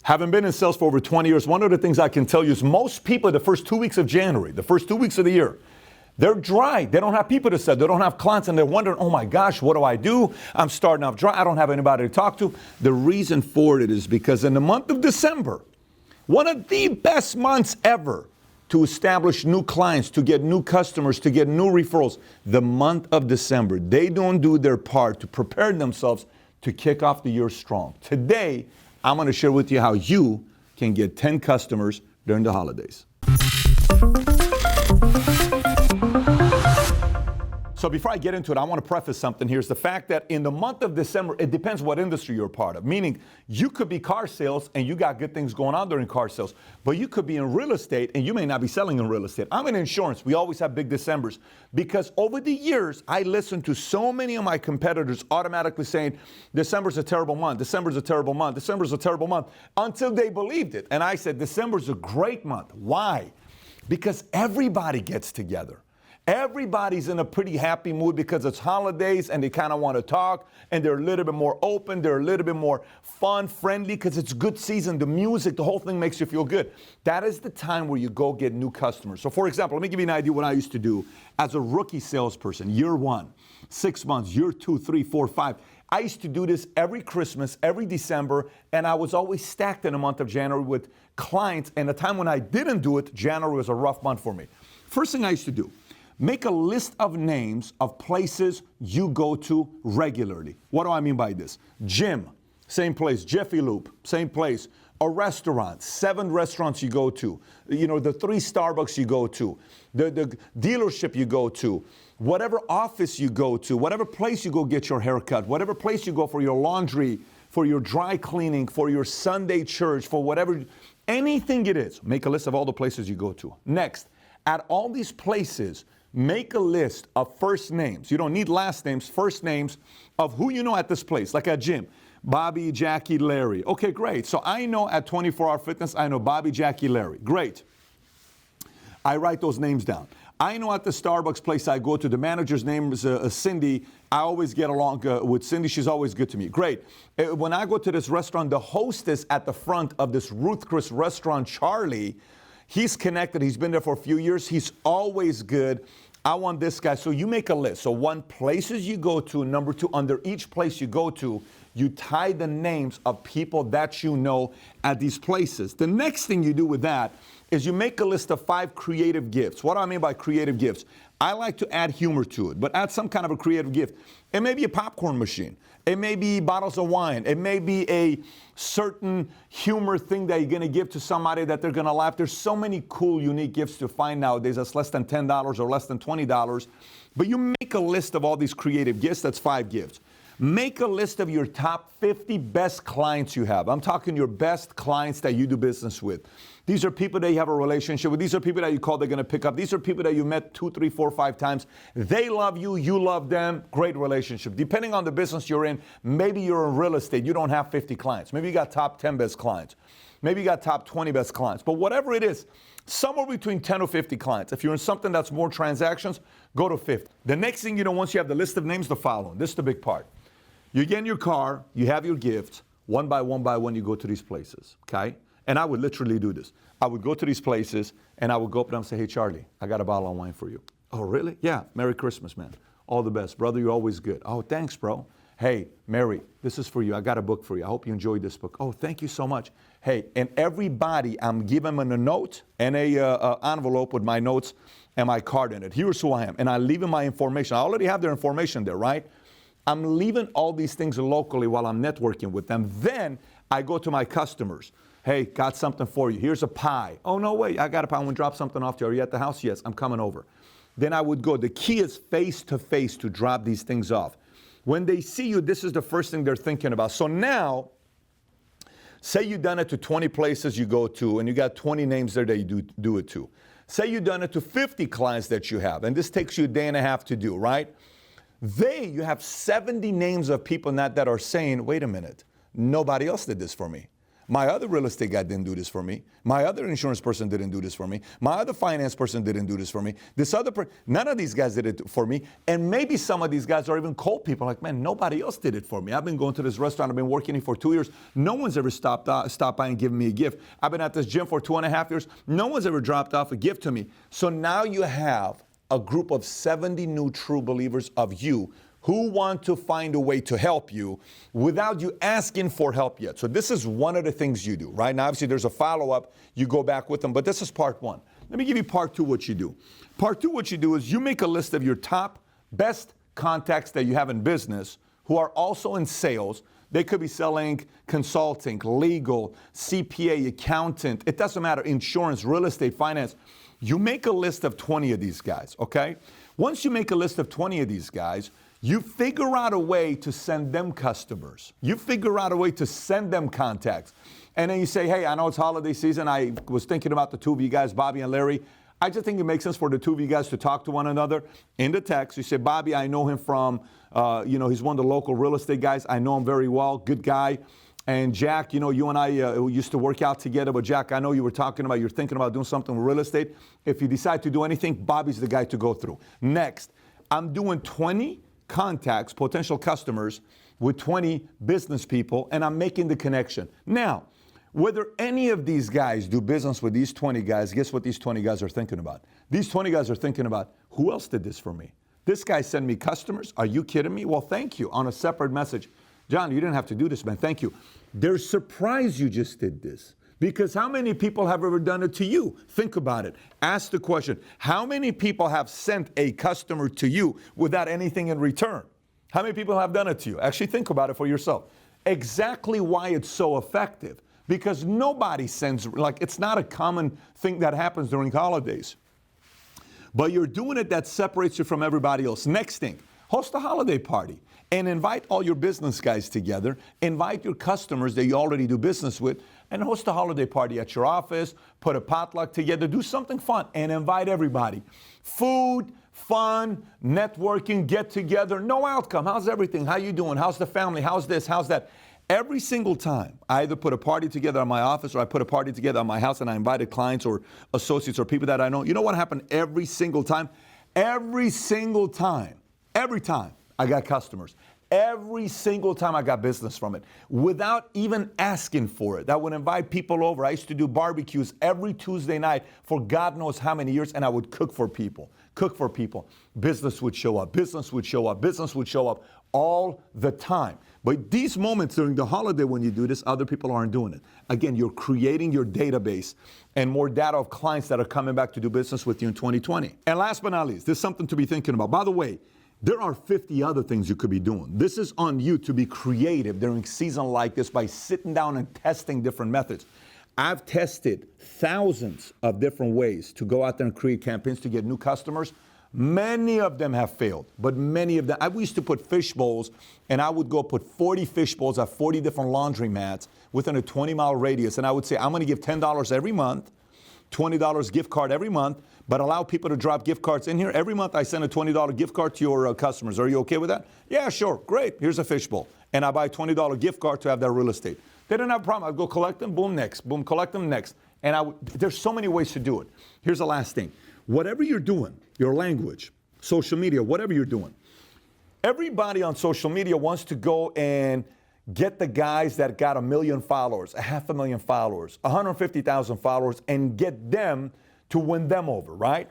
Having been in sales for over 20 years, one of the things I can tell you is most people the first 2 weeks of January, the first 2 weeks of the year, they're dry. They don't have people to sell. They don't have clients, and they're wondering, oh my gosh, what do I do? I'm starting off dry. I don't have anybody to talk to. The reason for it is because in the month of December, one of the best months ever to establish new clients, to get new customers, to get new referrals, the month of December, they don't do their part to prepare themselves to kick off the year strong. Today, I'm going to share with you how you can get 10 customers during the holidays. So before I get into it, I want to preface something here. Is the fact that in the month of December, it depends what industry you're a part of. Meaning, you could be car sales and you got good things going on during car sales. But you could be in real estate and you may not be selling in real estate. I'm in insurance. We always have big Decembers. Because over the years, I listened to so many of my competitors automatically saying, December's a terrible month, December's a terrible month, December's a terrible month, until they believed it. And I said, December's a great month. Why? Because everybody gets together. Everybody's in a pretty happy mood because it's holidays and they kind of want to talk and they're a little bit more open, they're a little bit more fun, friendly because it's good season. The music, the whole thing makes you feel good. That is the time where you go get new customers. So for example, let me give you an idea what I used to do as a rookie salesperson, year 1, 6 months, year 2, 3, 4, 5. I used to do this every Christmas, every December, and I was always stacked in the month of January with clients. And the time when I didn't do it, January was a rough month for me. First thing I used to do, make a list of names of places you go to regularly. What do I mean by this? Gym, same place. Jiffy Lube, same place. A restaurant, 7 restaurants you go to. You know, the 3 Starbucks you go to. The dealership you go to. Whatever office you go to. Whatever place you go get your haircut. Whatever place you go for your laundry, for your dry cleaning, for your Sunday church, for whatever, anything it is. Make a list of all the places you go to. Next, at all these places, make a list of first names. You don't need last names, first names of who you know at this place, like at gym. Bobby, Jackie, Larry. Okay, great. So I know at 24 Hour Fitness, I know Bobby, Jackie, Larry. Great. I write those names down. I know at the Starbucks place I go to, the manager's name is Cindy. I always get along with Cindy. She's always good to me. Great. When I go to this restaurant, the hostess at the front of this Ruth Chris restaurant, Charlie, he's connected. He's been there for a few years. He's always good. I want this guy. So you make a list. So 1, places you go to. Number 2, under each place you go to, you tie the names of people that you know at these places. The next thing you do with that is you make a list of 5 creative gifts. What do I mean by creative gifts? I like to add humor to it, but add some kind of a creative gift. It may be a popcorn machine. It may be bottles of wine. It may be a certain humor thing that you're going to give to somebody that they're going to laugh. There's so many cool, unique gifts to find nowadays that's less than $10 or less than $20. But you make a list of all these creative gifts. That's 5 gifts. Make a list of your top 50 best clients you have. I'm talking your best clients that you do business with. These are people that you have a relationship with. These are people that you call they're going to pick up. These are people that you met 2, 3, 4, 5 times. They love you. You love them. Great relationship. Depending on the business you're in, maybe you're in real estate. You don't have 50 clients. Maybe you got top 10 best clients. Maybe you got top 20 best clients. But whatever it is, somewhere between 10 or 50 clients. If you're in something that's more transactions, go to 50. The next thing you know, once you have the list of names, the following. This is the big part. You get in your car, you have your gifts, one by one, you go to these places, okay? And I would literally do this. I would go to these places, and I would go up to them and say, hey, Charlie, I got a bottle of wine for you. Oh, really? Yeah, Merry Christmas, man. All the best. Brother, you're always good. Oh, thanks, bro. Hey, Mary, this is for you. I got a book for you. I hope you enjoyed this book. Oh, thank you so much. Hey, and everybody, I'm giving them a note and a envelope with my notes and my card in it. Here's who I am. And I leave them my information. I already have their information there, right? I'm leaving all these things locally while I'm networking with them. Then I go to my customers. Hey, got something for you. Here's a pie. Oh, no way. I got a pie. I'm going to drop something off to you. Are you at the house? Yes, I'm coming over. Then I would go. The key is face to face to drop these things off. When they see you, this is the first thing they're thinking about. So now, say you've done it to 20 places you go to, and you got 20 names there that you do it to. Say you've done it to 50 clients that you have, and this takes you a day and a half to do, right? You have 70 names of people that are saying, wait a minute, nobody else did this for me. My other real estate guy didn't do this for me. My other insurance person didn't do this for me. My other finance person didn't do this for me. None of these guys did it for me. And maybe some of these guys are even cold people. Like, man, nobody else did it for me. I've been going to this restaurant. I've been working here for 2 years. No one's ever stopped by and given me a gift. I've been at this gym for 2.5 years. No one's ever dropped off a gift to me. So now you have a group of 70 new true believers of you who want to find a way to help you without you asking for help yet. So this is one of the things you do, right? Now, obviously, there's a follow-up. You go back with them, but this is part one. Let me give you part two, what you do. Part two, what you do is you make a list of your top best contacts that you have in business who are also in sales. They could be selling consulting, legal, CPA, accountant. It doesn't matter, insurance, real estate, finance. You make a list of 20 of these guys, okay? Once you make a list of 20 of these guys, you figure out a way to send them customers. You figure out a way to send them contacts. And then you say, hey, I know it's holiday season. I was thinking about the two of you guys, Bobby and Larry. I just think it makes sense for the two of you guys to talk to one another. In the text, you say, Bobby, I know him from, he's one of the local real estate guys. I know him very well, good guy. And Jack, you and I used to work out together. But Jack, I know you're thinking about doing something with real estate. If you decide to do anything, Bobby's the guy to go through. Next, I'm doing 20 contacts, potential customers, with 20 business people, and I'm making the connection. Now, whether any of these guys do business with these 20 guys, guess what these 20 guys are thinking about? These 20 guys are thinking about, who else did this for me? This guy sent me customers. Are you kidding me? Well, thank you. On a separate message. John, you didn't have to do this, man. Thank you. They're surprised you just did this. Because how many people have ever done it to you? Think about it. Ask the question, how many people have sent a customer to you without anything in return? How many people have done it to you? Actually think about it for yourself. Exactly why it's so effective. Because nobody sends, it's not a common thing that happens during holidays. But you're doing it that separates you from everybody else. Next thing, host a holiday party. And invite all your business guys together. Invite your customers that you already do business with and host a holiday party at your office. Put a potluck together. Do something fun and invite everybody. Food, fun, networking, get together. No outcome. How's everything? How you doing? How's the family? How's this? How's that? Every single time, I either put a party together at my office or I put a party together at my house and I invited clients or associates or people that I know. You know what happened every single time? Every time, I got customers. Every single time I got business from it without even asking for it. I would invite people over. I used to do barbecues every Tuesday night for God knows how many years, and I would cook for people. Business would show up. Business would show up all the time. But these moments during the holiday when you do this, other people aren't doing it. Again, you're creating your database and more data of clients that are coming back to do business with you in 2020. And last but not least, this is something to be thinking about. By the way, there are 50 other things you could be doing. This is on you to be creative during a season like this by sitting down and testing different methods. I've tested thousands of different ways to go out there and create campaigns to get new customers. Many of them have failed, but many of them, I used to put fish bowls, and I would go put 40 fish bowls at 40 different laundromats within a 20-mile radius, and I would say, I'm going to give $10 every month, $20 gift card every month, but allow people to drop gift cards in here. Every month I send a $20 gift card to your customers. Are you okay with that? Yeah, sure. Great. Here's a fishbowl. And I buy a $20 gift card to have that real estate. They didn't have a problem. I'd go collect them, boom, next. Boom, collect them, next. And there's so many ways to do it. Here's the last thing. Whatever you're doing, your language, social media, whatever you're doing, everybody on social media wants to go and get the guys that got 1 million followers, 500,000 followers, 150,000 followers, and get them to win them over, right?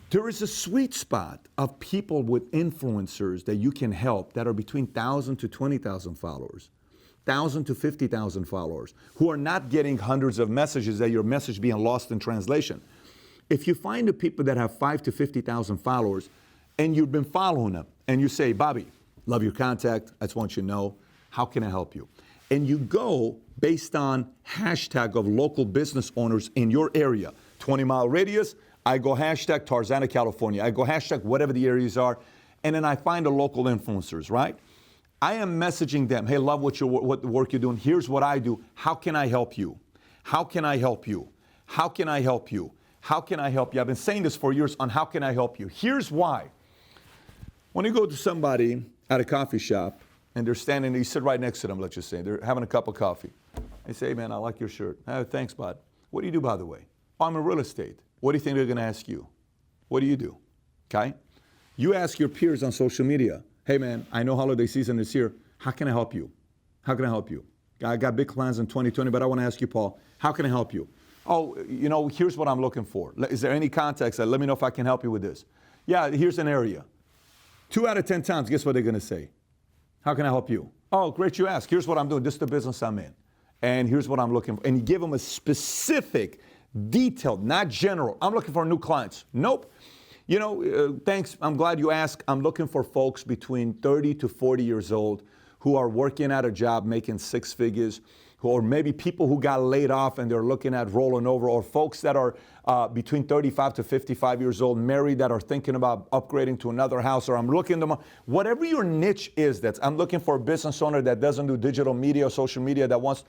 There is a sweet spot of people with influencers that you can help that are between 1,000 to 20,000 followers, 1,000 to 50,000 followers, who are not getting hundreds of messages that your message being lost in translation. If you find the people that have 5 to 50,000 followers and you've been following them and you say, Bobby, love your contact, I just want you to know, how can I help you? And you go based on hashtag of local business owners in your area. 20-mile radius, I go hashtag Tarzana, California. I go hashtag whatever the areas are, and then I find the local influencers, right? I am messaging them, hey, love what the work you're doing. Here's what I do. How can I help you? How can I help you? How can I help you? How can I help you? I've been saying this for years on how can I help you. Here's why. When you go to somebody at a coffee shop, and they're standing there, you sit right next to them, let's just say, they're having a cup of coffee. I say, hey man, I like your shirt. Oh, thanks, bud. What do you do, by the way? Oh, I'm in real estate. What do you think they're going to ask you? What do you do? Okay? You ask your peers on social media, hey man, I know holiday season is here. How can I help you? How can I help you? I got big plans in 2020, but I want to ask you, Paul, how can I help you? Oh, here's what I'm looking for. Is there any context? Let me know if I can help you with this. Yeah, here's an area. 2 out of 10 times, guess what they're going to say? How can I help you? Oh, great you ask. Here's what I'm doing. This is the business I'm in. And here's what I'm looking for. And you give them a specific, detailed, not general. I'm looking for new clients. Nope. Thanks. I'm glad you asked. I'm looking for folks between 30 to 40 years old who are working at a job making 6 figures, or maybe people who got laid off and they're looking at rolling over, or folks that are between 35 to 55 years old, married, that are thinking about upgrading to another house, or I'm looking to, whatever your niche is, I'm looking for a business owner that doesn't do digital media or social media, that wants,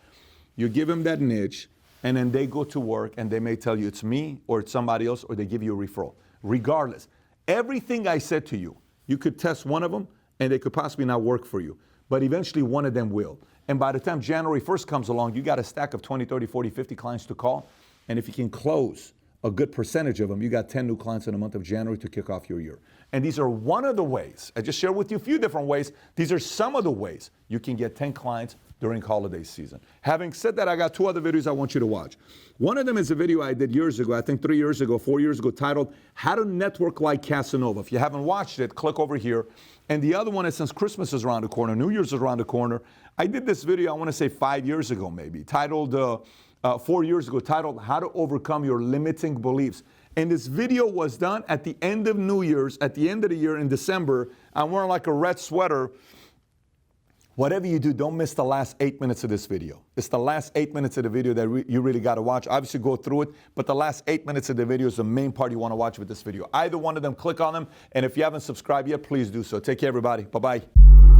you give them that niche, and then they go to work and they may tell you it's me or it's somebody else, or they give you a referral. Regardless, everything I said to you, you could test one of them and they could possibly not work for you, but eventually one of them will. And by the time January 1st comes along, you got a stack of 20, 30, 40, 50 clients to call. And if you can close a good percentage of them, you got 10 new clients in the month of January to kick off your year. And these are one of the ways. I just shared with you a few different ways. These are some of the ways you can get 10 clients during holiday season. Having said that, I got 2 other videos I want you to watch. One of them is a video I did years ago, I think 3 years ago, 4 years ago, titled How to Network Like Casanova. If you haven't watched it, click over here. And the other one is, since Christmas is around the corner, New Year's is around the corner, I did this video, I want to say 5 years ago maybe, titled, 4 years ago, titled How to Overcome Your Limiting Beliefs. And this video was done at the end of New Year's, at the end of the year in December. I'm wearing like a red sweater. Whatever you do, don't miss the last 8 minutes of this video. It's the last 8 minutes of the video that you really got to watch. Obviously, go through it, but the last 8 minutes of the video is the main part you want to watch with this video. Either one of them, click on them. And if you haven't subscribed yet, please do so. Take care, everybody. Bye-bye.